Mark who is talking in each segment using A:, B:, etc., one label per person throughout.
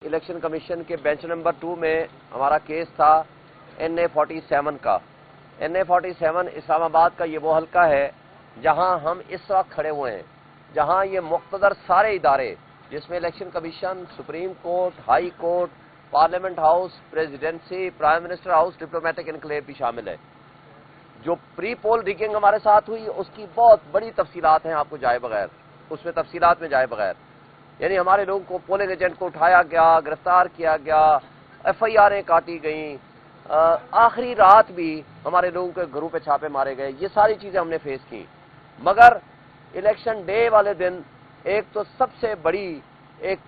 A: Election commission کے bench number 2 میں ہمارا کیس تھا NA47 کا۔ NA47 اسلام آباد کا یہ وہ حلقہ ہے جہاں ہم اس وقت کھڑے ہوئے ہیں، جہاں یہ مقتدر سارے ادارے جس میں election commission, supreme court, high court, parliament house, presidency, prime minister house, diplomatic enclave بھی شامل ہے۔ جو پری پول ریگنگ ہمارے ساتھ ہوئی اس کی بہت بڑی تفصیلات ہیں، آپ کو جائے بغیر اس میں تفصیلات میں جائے بغیر، یعنی ہمارے لوگوں کو پولنگ ایجنٹ کو اٹھایا گیا، گرفتار کیا گیا، FIRیں کاٹی گئیں، آخری رات بھی ہمارے لوگوں کے گھروں پہ چھاپے مارے گئے۔ یہ ساری چیزیں ہم نے فیس کی، مگر الیکشن ڈے والے دن ایک تو سب سے بڑی ایک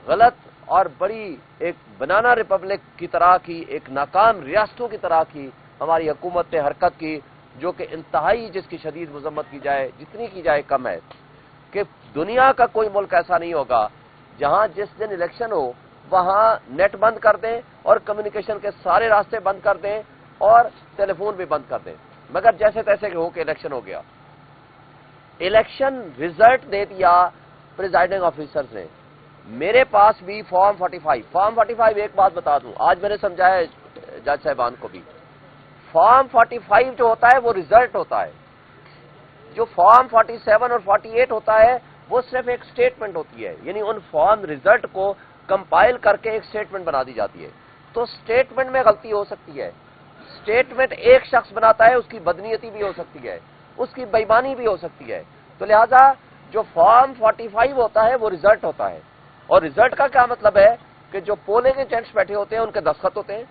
A: غلط اور بڑی ایک بنانا ریپبلک کی طرح کی، ایک ناکام ریاستوں کی طرح کی ہماری حکومت نے حرکت کی، جو کہ انتہائی جس کی شدید مذمت کی جائے جتنی کی جائے کم ہے، کہ دنیا کا کوئی ملک ایسا نہیں ہوگا جہاں جس دن الیکشن ہو وہاں نیٹ بند کر دیں اور کمیونیکیشن کے سارے راستے بند کر دیں اور ٹیلی فون بھی بند کر دیں، مگر جیسے تیسے ہو کے الیکشن ہو گیا۔ الیکشن ریزلٹ دے دیا پریزائڈنگ آفیسرز نے۔ میرے پاس بھی فارم 45 ایک بات بتا دوں، آج میں نے سمجھایا جج صاحبان کو بھی، فارم 45 جو ہوتا ہے وہ ریزلٹ ہوتا ہے، جو فارم 47 اور 48 ہوتا ہے وہ صرف ایک سٹیٹمنٹ ہوتی ہے، یعنی ان فارم ریزلٹ کو کمپائل کر کے ایک سٹیٹمنٹ بنا دی جاتی ہے۔ تو سٹیٹمنٹ میں غلطی ہو سکتی ہے، سٹیٹمنٹ ایک شخص بناتا ہے، اس کی بدنیتی بھی ہو سکتی ہے، اس کی بے ایمانی بھی ہو سکتی ہے، تو لہذا جو فارم 45 ہوتا ہے وہ ریزلٹ ہوتا ہے۔ اور ریزلٹ کا کیا مطلب ہے کہ جو پولنگ ایجنٹس بیٹھے ہوتے ہیں ان کے دستخط ہوتے ہیں،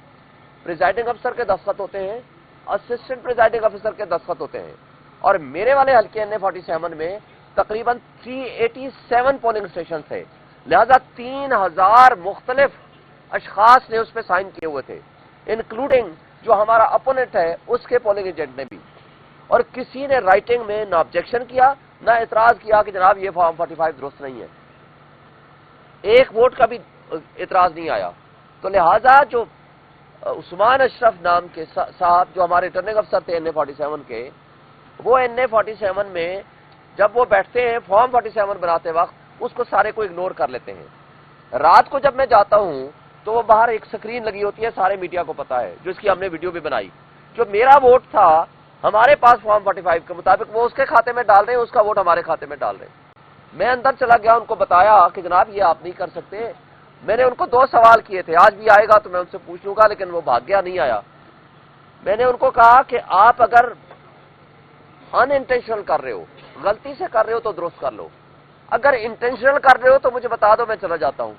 A: پریزائڈنگ افسر کے دستخط ہوتے ہیں، اسسٹنٹ پریزائڈنگ افسر کے دستخط ہوتے ہیں۔ اور میرے والے حلقے NA47 میں تقریباً 387 پولنگ اسٹیشن تھے، لہذا 3000 مختلف اشخاص نے اس پہ سائن کیے ہوئے تھے، انکلوڈنگ جو ہمارا اپوننٹ ہے اس کے پولنگ ایجنٹ نے بھی، اور کسی نے رائٹنگ میں نہ آبجیکشن کیا نہ اعتراض کیا کہ جناب یہ فارم 45 درست نہیں ہے، ایک ووٹ کا بھی اعتراض نہیں آیا۔ تو لہذا جو عثمان اشرف نام کے صاحب جو ہمارے ریٹرننگ افسر تھے NA47 کے، وہ NA47 میں جب وہ بیٹھتے ہیں فارم 47 بناتے وقت اس کو سارے کو اگنور کر لیتے ہیں۔ رات کو جب میں جاتا ہوں تو وہ باہر ایک سکرین لگی ہوتی ہے، سارے میڈیا کو پتا ہے، جو اس کی ہم نے ویڈیو بھی بنائی، جو میرا ووٹ تھا ہمارے پاس فارم 45 کے مطابق وہ اس کے کھاتے میں ڈال رہے ہیں، اس کا ووٹ ہمارے کھاتے میں ڈال رہے ہیں۔ میں اندر چلا گیا، ان کو بتایا کہ جناب یہ آپ نہیں کر سکتے۔ میں نے ان کو 2 سوال کیے تھے، آج بھی آئے گا تو میں ان سے پوچھ لوں گا، لیکن وہ بھاگ گیا، نہیں آیا۔ میں نے ان کو کہا کہ آپ اگر ان انٹینشنل کر رہے ہو، غلطی سے کر رہے ہو تو درست کر لو، اگر انٹینشنل کر رہے ہو تو مجھے بتا دو، میں چلا جاتا ہوں۔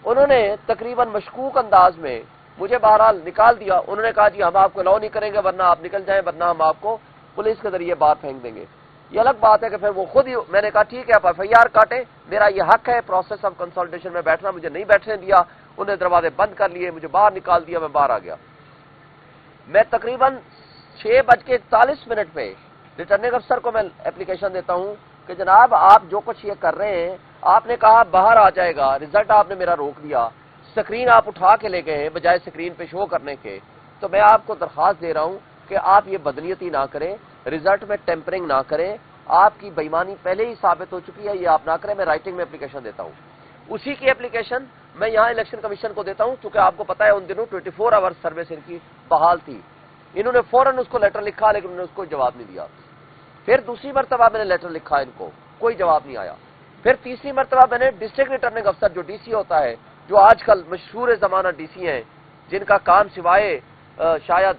A: انہوں نے تقریباً مشکوک انداز میں مجھے بہرحال نکال دیا، انہوں نے کہا جی ہم آپ کو الاؤ نہیں کریں گے ورنہ آپ نکل جائیں، ورنہ ہم آپ کو پولیس کے ذریعے باہر پھینک دیں گے۔ یہ الگ بات ہے کہ پھر وہ خود ہی، میں نے کہا ٹھیک ہے آپ FIR کاٹیں، میرا یہ حق ہے پروسیس آف کنسلٹیشن میں بیٹھنا، مجھے نہیں بیٹھنے دیا، انہوں نے دروازے بند کر لیے، مجھے باہر نکال دیا، میں باہر آ گیا۔ میں تقریباً 6:41 پہ ریٹرننگ افسر کو میں اپلیکیشن دیتا ہوں کہ جناب آپ جو کچھ یہ کر رہے ہیں، آپ نے کہا باہر آ جائے گا، رزلٹ آپ نے میرا روک دیا، سکرین آپ اٹھا کے لے گئے ہیں بجائے سکرین پہ شو کرنے کے، تو میں آپ کو درخواست دے رہا ہوں کہ آپ یہ بدنیتی نہ کریں، رزلٹ میں ٹیمپرنگ نہ کریں، آپ کی بےایمانی پہلے ہی ثابت ہو چکی ہے، یہ آپ نہ کریں۔ میں رائٹنگ میں اپلیکیشن دیتا ہوں، اسی کی اپلیکیشن میں یہاں الیکشن کمیشن کو دیتا ہوں، کیونکہ آپ کو پتا ہے ان دنوں 24 آور سروس ان کی بحال تھی۔ انہوں نے فوراً اس کو لیٹر لکھا لیکن انہوں نے اس کو جواب نہیں دیا۔ پھر دوسری مرتبہ میں نے لیٹر لکھا ان کو، کوئی جواب نہیں آیا۔ پھر تیسری مرتبہ میں نے ڈسٹرکٹ ریٹرننگ افسر جو DC ہوتا ہے، جو آج کل مشہور زمانہ DC ہیں، جن کا کام سوائے شاید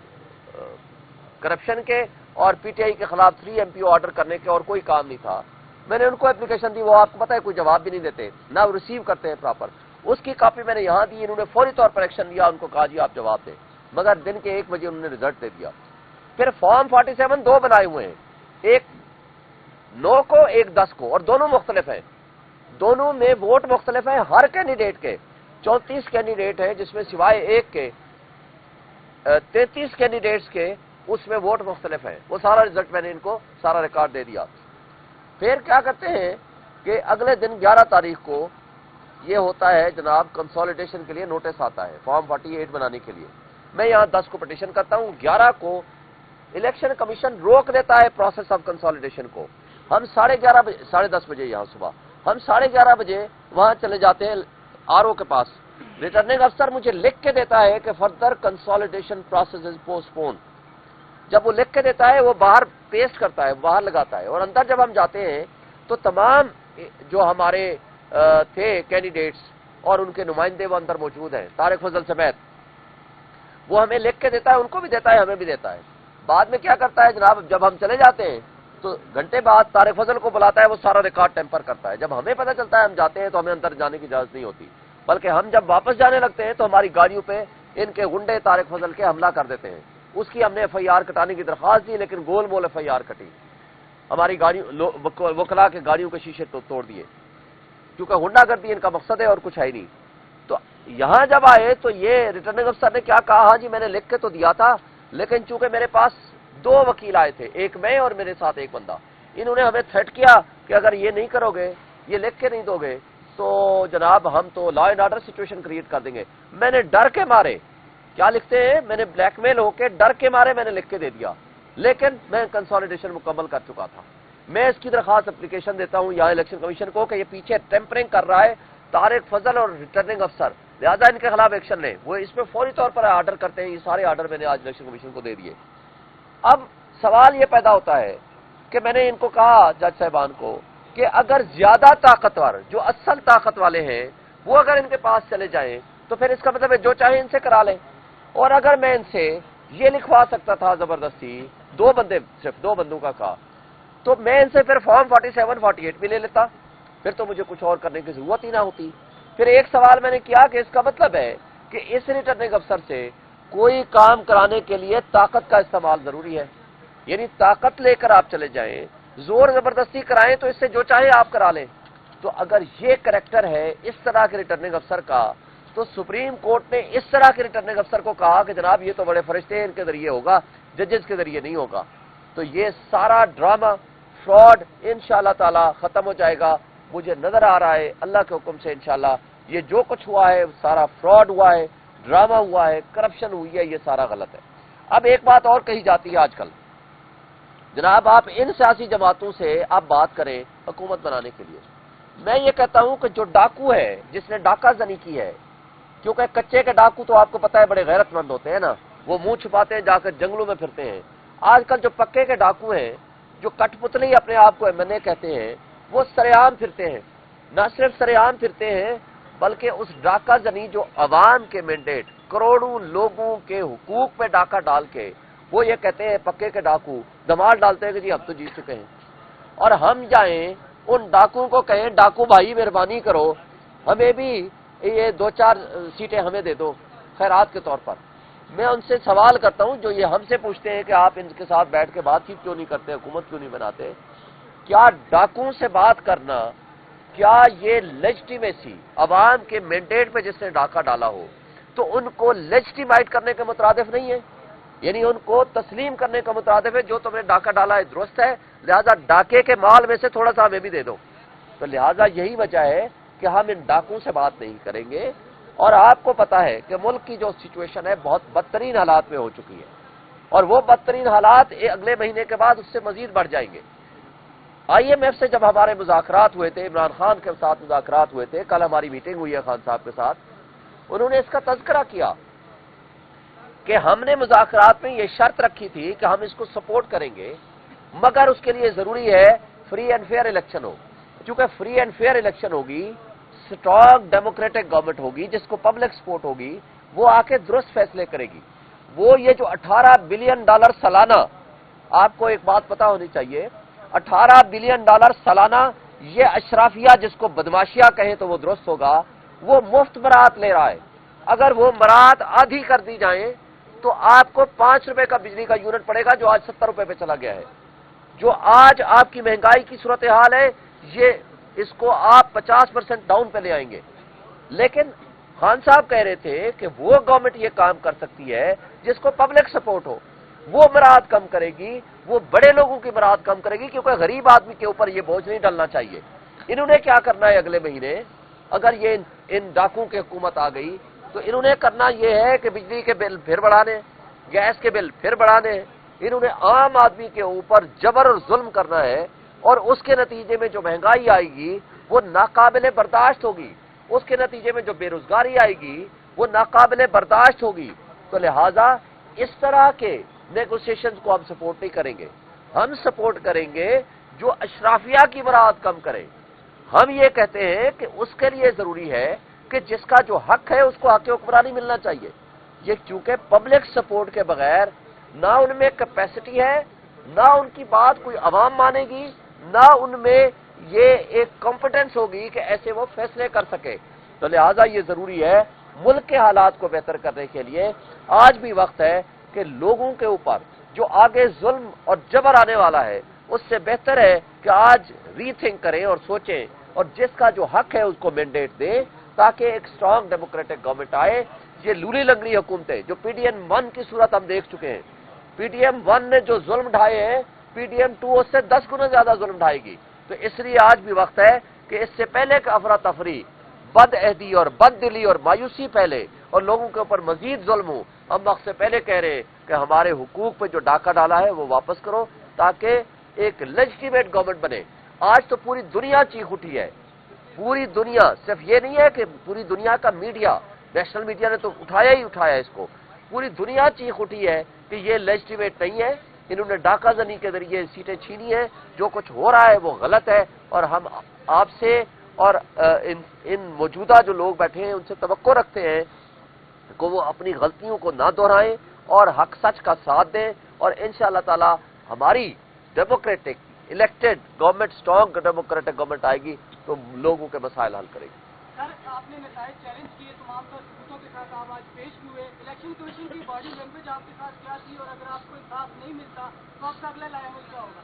A: کرپشن کے اور PTI کے خلاف 3 MPO آرڈر کرنے کے اور کوئی کام نہیں تھا، میں نے ان کو اپلیکیشن دی، وہ آپ کو پتا ہے کوئی جواب بھی نہیں دیتے، نہ وہ ریسیو کرتے ہیں پراپر۔ اس کی کاپی میں نے یہاں دی، انہوں نے فوری طور پر ایکشن لیا، ان کو کہا جی آپ جواب دیں، مگر دن کے 1 بجے انہوں نے رزلٹ دے دیا۔ پھر فارم 47 2 بنائے ہوئے ہیں، ایک 9 کو ایک 10 کو، اور دونوں مختلف ہیں، دونوں میں ووٹ مختلف ہیں ہر کینڈیڈیٹ کے۔ 34 کینڈیڈیٹ ہیں جس میں سوائے ایک کے 33 کینڈیڈیٹس کے اس میں ووٹ مختلف ہیں۔ وہ سارا رزلٹ میں نے ان کو سارا ریکارڈ دے دیا۔ پھر کیا کرتے ہیں کہ اگلے دن 11 تاریخ کو یہ ہوتا ہے جناب، کنسولیڈیشن کے لیے نوٹس آتا ہے فارم 48 بنانے کے لیے۔ میں یہاں 10 کو پٹیشن کرتا ہوں، 11 کو الیکشن کمیشن روک دیتا ہے پروسیس آف کنسولیڈیشن کو۔ ہم 11:30 بجے یہاں صبح ہم 11:30 بجے وہاں چلے جاتے ہیں RO کے پاس، ریٹرننگ افسر مجھے لکھ کے دیتا ہے کہ further consolidation process is postpone. جب وہ لکھ کے دیتا ہے وہ باہر پیسٹ کرتا ہے، باہر لگاتا ہے، اور اندر جب ہم جاتے ہیں تو تمام جو ہمارے تھے کینڈیڈیٹس اور ان کے نمائندے وہ اندر موجود ہیں، طارق فضل سمیت. وہ ہمیں لکھ کے دیتا ہے، ان کو بھی دیتا ہے، ہمیں بھی دیتا ہے. بعد میں کیا کرتا ہے جناب، جب ہم چلے جاتے ہیں تو گھنٹے بعد طارق فضل کو بلاتا ہے، وہ سارا ریکارڈ ٹیمپر کرتا ہے. جب ہمیں پتہ چلتا ہے ہم جاتے ہیں تو ہمیں اندر جانے کی اجازت نہیں ہوتی، بلکہ ہم جب واپس جانے لگتے ہیں تو ہماری گاڑیوں پہ ان کے غنڈے طارق فضل کے حملہ کر دیتے ہیں. اس کی ہم نے FIR کٹانے کی درخواست دی، لیکن گول مول FIR کٹی. ہماری گاڑیوں وکلا کے گاڑیوں کے شیشے توڑ دیے، کیونکہ غنڈہ گردی ان کا مقصد ہے اور کچھ ہے ہی نہیں. تو یہاں جب آئے تو یہ ریٹرننگ افسر نے کیا کہا، ہاں جی میں نے لکھ کے تو دیا تھا، لیکن چونکہ میرے پاس 2 وکیل آئے تھے، ایک میں اور میرے ساتھ ایک بندہ، انہوں نے ہمیں تھریٹ کیا کہ اگر یہ نہیں کرو گے، یہ لکھ کے نہیں دو گے تو جناب ہم تو law and order situation create کر دیں گے. میں نے ڈر کے مارے، کیا لکھتے ہیں، میں نے بلیک میل ہو کے ڈر کے مارے میں نے لکھ کے دے دیا، لیکن میں کنسالیڈیشن مکمل کر چکا تھا. میں اس کی درخواست اپلیکیشن دیتا ہوں یہاں الیکشن کمیشن کو کہ یہ پیچھے ٹیمپرنگ کر رہا ہے طارق فضل اور ریٹرننگ افسر، لہذا ان کے خلاف ایکشن لیں. وہ اس پہ فوری طور پر آرڈر کرتے ہیں. یہ سارے آرڈر میں نے آج الیکشن کمیشن کو دے دیے. اب سوال یہ پیدا ہوتا ہے کہ میں نے ان کو کہا جج صاحبان کو کہ اگر زیادہ طاقتور جو اصل طاقت والے ہیں وہ اگر ان کے پاس چلے جائیں تو پھر اس کا مطلب ہے جو چاہے ان سے کرا لیں. اور اگر میں ان سے یہ لکھوا سکتا تھا زبردستی 2 بندے، صرف 2 بندوں کا کہا، تو میں ان سے پھر فارم 47 48 بھی لے لیتا، پھر تو مجھے کچھ اور کرنے کی ضرورت ہی نہ ہوتی. پھر ایک سوال میں نے کیا کہ اس کا مطلب ہے کہ اس ریٹرننگ افسر سے کوئی کام کرانے کے لیے طاقت کا استعمال ضروری ہے، یعنی طاقت لے کر آپ چلے جائیں، زور زبردستی کرائیں تو اس سے جو چاہے آپ کرا لیں. تو اگر یہ کریکٹر ہے اس طرح کے ریٹرننگ افسر کا، تو سپریم کورٹ نے اس طرح کے ریٹرننگ افسر کو کہا کہ جناب یہ تو بڑے فرشتے ہیں، ان کے ذریعے ہوگا، ججز کے ذریعے نہیں ہوگا. تو یہ سارا ڈرامہ فراڈ انشاءاللہ تعالی ختم ہو جائے گا. مجھے نظر آ رہا ہے اللہ کے حکم سے انشاءاللہ یہ جو کچھ ہوا ہے سارا فراڈ ہوا ہے، ڈرامہ ہوا ہے، کرپشن ہوئی ہے، یہ سارا غلط ہے. اب ایک بات اور کہی جاتی ہے آج کل، جناب آپ ان سیاسی جماعتوں سے آپ بات کریں حکومت بنانے کے لیے. میں یہ کہتا ہوں کہ جو ڈاکو ہے، جس نے ڈاکہ زنی کی ہے، کیونکہ کچے کے ڈاکو تو آپ کو پتا ہے بڑے غیرت مند ہوتے ہیں نا، وہ منہ چھپاتے ہیں، جا کر جنگلوں میں پھرتے ہیں. آج کل جو پکے کے ڈاکو ہیں، جو کٹ پتلی اپنے آپ کو MNA کہتے ہیں، وہ سرعام پھرتے ہیں. نہ صرف سرعام پھرتے ہیں بلکہ اس ڈاکہ زنی جو عوام کے مینڈیٹ، کروڑوں لوگوں کے حقوق پہ ڈاکہ ڈال کے وہ یہ کہتے ہیں پکے کے ڈاکو دماغ ڈالتے ہیں کہ جی اب تو جیت چکے ہیں. اور ہم جائیں ان ڈاکوؤں کو کہیں ڈاکو بھائی مہربانی کرو ہمیں بھی یہ 2-4 سیٹیں ہمیں دے دو خیرات کے طور پر. میں ان سے سوال کرتا ہوں جو یہ ہم سے پوچھتے ہیں کہ آپ ان کے ساتھ بیٹھ کے بات چیت کیوں نہیں کرتے، حکومت کیوں نہیں بناتے، کیا ڈاکوؤں سے بات کرنا، کیا یہ لیجٹیمیسی عوام کے مینڈیٹ پہ جس نے ڈاکہ ڈالا ہو تو ان کو لیجٹیمائٹ کرنے کے مترادف نہیں ہے، یعنی ان کو تسلیم کرنے کا مترادف ہے جو تم نے ڈاکہ ڈالا ہے درست ہے، لہذا ڈاکے کے مال میں سے تھوڑا سا ہمیں بھی دے دو. تو لہذا یہی وجہ ہے کہ ہم ان ڈاکوؤں سے بات نہیں کریں گے. اور آپ کو پتا ہے کہ ملک کی جو سچویشن ہے بہت بدترین حالات میں ہو چکی ہے، اور وہ بدترین حالات اگلے مہینے کے بعد اس سے مزید بڑھ جائیں گے. IMF سے جب ہمارے مذاکرات ہوئے تھے، عمران خان کے ساتھ مذاکرات ہوئے تھے، کل ہماری میٹنگ ہوئی ہے خان صاحب کے ساتھ، انہوں نے اس کا تذکرہ کیا کہ ہم نے مذاکرات میں یہ شرط رکھی تھی کہ ہم اس کو سپورٹ کریں گے، مگر اس کے لیے ضروری ہے فری اینڈ فیئر الیکشن ہو. چونکہ فری اینڈ فیئر الیکشن ہوگی، اسٹرانگ ڈیموکریٹک گورنمنٹ ہوگی جس کو پبلک سپورٹ ہوگی، وہ آ کے درست فیصلے کرے گی. وہ یہ جو $18 بلین سالانہ، آپ کو ایک بات پتا ہونی چاہیے، $18 بلین سالانہ یہ اشرافیہ جس کو بدماشیہ کہیں تو وہ درست ہوگا، وہ مفت برات لے رہا ہے. اگر وہ برات آدھی کر دی جائیں تو آپ کو $5 کا بجلی کا یونٹ پڑے گا جو آج $70 پہ چلا گیا ہے. جو آج آپ کی مہنگائی کی صورتحال ہے یہ اس کو آپ 50% ڈاؤن پہ لے آئیں گے. لیکن خان صاحب کہہ رہے تھے کہ وہ گورنمنٹ یہ کام کر سکتی ہے جس کو پبلک سپورٹ ہو، وہ برات کم کرے گی، وہ بڑے لوگوں کی برات کم کرے گی، کیونکہ غریب آدمی کے اوپر یہ بوجھ نہیں ڈالنا چاہیے. انہوں نے کیا کرنا ہے اگلے مہینے، اگر یہ ان ڈاکوؤں کی حکومت آ گئی تو انہوں نے کرنا یہ ہے کہ بجلی کے بل پھر بڑھانے، گیس کے بل پھر بڑھانے، انہوں نے عام آدمی کے اوپر جبر اور ظلم کرنا ہے، اور اس کے نتیجے میں جو مہنگائی آئے گی وہ ناقابل برداشت ہوگی. اس کے نتیجے میں جو بے روزگاری آئے گی وہ ناقابل برداشت ہوگی. تو لہذا اس طرح کے نیگوسیشنز کو ہم سپورٹ نہیں کریں گے. ہم سپورٹ کریں گے جو اشرافیہ کی برآمد کم کرے. ہم یہ کہتے ہیں کہ اس کے لیے ضروری ہے کہ جس کا جو حق ہے اس کو حق حکمرانی ملنا چاہیے. یہ چونکہ پبلک سپورٹ کے بغیر نہ ان میں کیپیسٹی ہے، نہ ان کی بات کوئی عوام مانے گی، نہ ان میں یہ ایک کمپٹنس ہوگی کہ ایسے وہ فیصلے کر سکے. تو لہذا یہ ضروری ہے ملک کے حالات کو بہتر کرنے کے لیے آج بھی وقت ہے کہ لوگوں کے اوپر جو آگے ظلم اور جبر آنے والا ہے اس سے بہتر ہے کہ آج ری تھنک کریں اور سوچیں اور جس کا جو حق ہے اس کو مینڈیٹ دیں تاکہ ایک اسٹرانگ ڈیموکریٹک گورنمنٹ آئے. یہ لولی لنگڑی حکومتیں جو پی ڈی ایم 1 کی صورت ہم دیکھ چکے ہیں. پی ڈی ایم 1 نے جو ظلم ڈھائے ہیں پی ڈی ایم 2 اس سے 10 گنا زیادہ ظلم ڈھائے گی. تو اس لیے آج بھی وقت ہے کہ اس سے پہلے کہ افراتفری، بد عہدی اور بد دلی اور مایوسی پھیلے اور لوگوں کے اوپر مزید ظلم ہو، ہم وقت سے پہلے کہہ رہے ہیں کہ ہمارے حقوق پہ جو ڈاکہ ڈالا ہے وہ واپس کرو تاکہ ایک لیجٹیمیٹ گورنمنٹ بنے. آج تو پوری دنیا چیخ اٹھی ہے، پوری دنیا، صرف یہ نہیں ہے کہ پوری دنیا کا میڈیا، نیشنل میڈیا نے تو اٹھایا ہی اٹھایا اس کو، پوری دنیا چیخ اٹھی ہے کہ یہ لیجٹیمیٹ نہیں ہے، انہوں نے ڈاکہ زنی کے ذریعے سیٹیں چھینی ہیں، جو کچھ ہو رہا ہے وہ غلط ہے. اور ہم آپ سے اور ان موجودہ جو لوگ بیٹھے ہیں ان سے توقع رکھتے ہیں کہ وہ اپنی غلطیوں کو نہ دہرائیں اور حق سچ کا ساتھ دیں، اور انشاءاللہ تعالی ہماری democratic elected government, strong democratic government آئے گی تو لوگوں کے مسائل حل کرے گی.
B: سر، آپ نے نتائج چیلنج کیے، تمام تر ثبوتوں کے ساتھ آپ آج پیش ہوئے. الیکشن کمیشن کی باڈی لینگویج آپ کے ساتھ کیا تھی، اور اگر آپ کو انصاف نہیں ملتا تو آپ کا اگلا لایا کیا ہوگا؟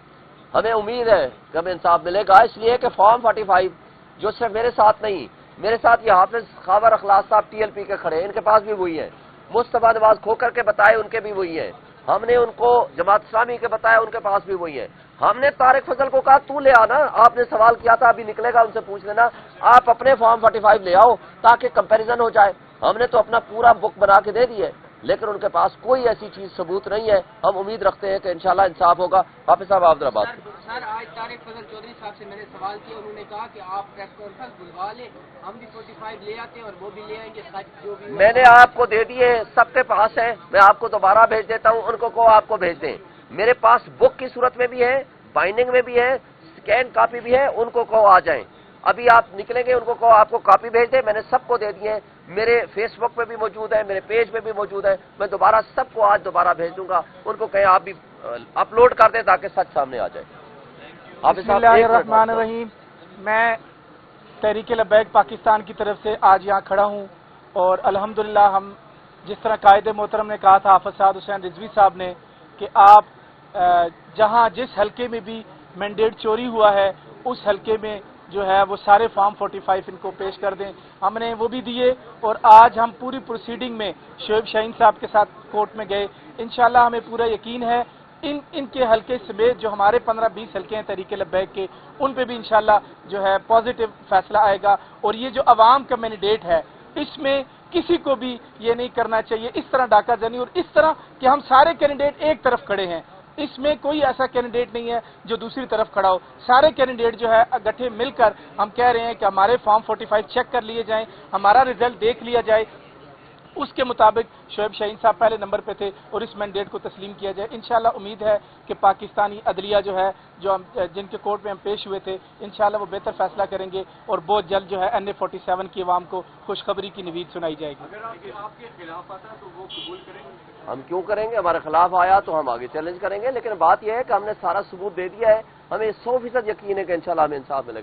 A: ہمیں امید ہے کہ ہمیں انصاف ملے گا، اس لیے کہ فارم 45 جو صرف میرے ساتھ نہیں، میرے ساتھ یہ حافظ خاور اخلاص صاحب ٹی ایل پی کے کھڑے ہیں، ان کے پاس بھی وہی ہے. مصطفیٰ نواز کھوکر کے بتائے ان کے بھی وہی ہیں. ہم نے ان کو جماعت اسلامی کے بتایا ان کے پاس بھی وہی ہے. ہم نے طارق فضل کو کہا تو لے آنا، آپ نے سوال کیا تھا ابھی نکلے گا ان سے پوچھ لینا، آپ اپنے فارم 45 لے آؤ تاکہ کمپیریزن ہو جائے. ہم نے تو اپنا پورا بک بنا کے دے دی ہے لیکن ان کے پاس کوئی ایسی چیز ثبوت نہیں ہے. ہم امید رکھتے ہیں کہ انشاءاللہ انصاف ہوگا. حافظ صاحب عبدالآباد.
B: سر، آج طارق فضل چودھری صاحب سے میں نے سوال کیا، انہوں نے کہا کہ آپ پریس کانفرنس بلوا لیں، ہم بھی 45 لے آتے ہیں اور وہ بھی لے آئیں گے، سچ جو بھی.
A: میں نے آپ کو دے دیے، سب کے پاس ہے، میں آپ کو دوبارہ بھیج دیتا ہوں، ان کو کہو آپ کو بھیج دیں. میرے پاس بک کی صورت میں بھی ہے، بائنڈنگ میں بھی ہے، اسکین کاپی بھی ہے، ان کو کہو آ جائیں. ابھی آپ نکلیں گے ان کو کہو آپ کو کاپی بھیج دیں. میں نے سب کو دے دیے ہیں، میرے فیس بک پہ بھی موجود ہے، میرے پیج پہ بھی موجود ہے. میں دوبارہ سب کو آج دوبارہ بھیج دوں گا. ان کو کہیں آپ بھی اپلوڈ کر دیں تاکہ سچ سامنے آ جائے.
C: بسم اللہ الرحمن الرحیم. میں تحریک لبیک پاکستان کی طرف سے آج یہاں کھڑا ہوں اور الحمدللہ ہم جس طرح قائد محترم نے کہا تھا حافظ سعد حسین رضوی صاحب نے کہ آپ جہاں جس حلقے میں بھی مینڈیٹ چوری ہوا ہے اس حلقے میں جو ہے وہ سارے فارم 45 ان کو پیش کر دیں. ہم نے وہ بھی دیے اور آج ہم پوری پروسیڈنگ میں شعیب شاہین صاحب کے ساتھ کورٹ میں گئے. انشاءاللہ ہمیں پورا یقین ہے ان کے حلقے سمیت جو ہمارے 15-20 حلقے ہیں تحریک لبیک کے، ان پہ بھی انشاءاللہ جو ہے پازیٹیو فیصلہ آئے گا. اور یہ جو عوام کا مینڈیٹ ہے اس میں کسی کو بھی یہ نہیں کرنا چاہیے اس طرح ڈاکہ زنی اور اس طرح کہ ہم سارے کینڈیڈیٹ ایک طرف کھڑے ہیں. اس میں کوئی ایسا کینڈیڈیٹ نہیں ہے جو دوسری طرف کھڑا ہو. سارے کینڈیڈیٹ جو ہے گٹھے مل کر ہم کہہ رہے ہیں کہ ہمارے فارم 45 چیک کر لیے جائیں، ہمارا رزلٹ دیکھ لیا جائے، اس کے مطابق شعیب شاہین صاحب پہلے نمبر پہ تھے اور اس مینڈیٹ کو تسلیم کیا جائے. انشاءاللہ امید ہے کہ پاکستانی عدلیہ جو ہے جو جن کے کورٹ میں ہم پیش ہوئے تھے انشاءاللہ وہ بہتر فیصلہ کریں گے اور بہت جلد جو ہے NA 47 کی عوام کو خوشخبری کی نوید سنائی جائے گی.
B: اگر آپ کے خلاف آتا تو وہ قبول کریں گے؟
A: ہم کیوں کریں گے؟ ہمارے خلاف آیا تو ہم آگے چیلنج کریں گے، لیکن بات یہ ہے کہ ہم نے سارا ثبوت دے دیا ہے. ہمیں 100% یقین ہے کہ انشاءاللہ ہمیں انصاف ملے گا.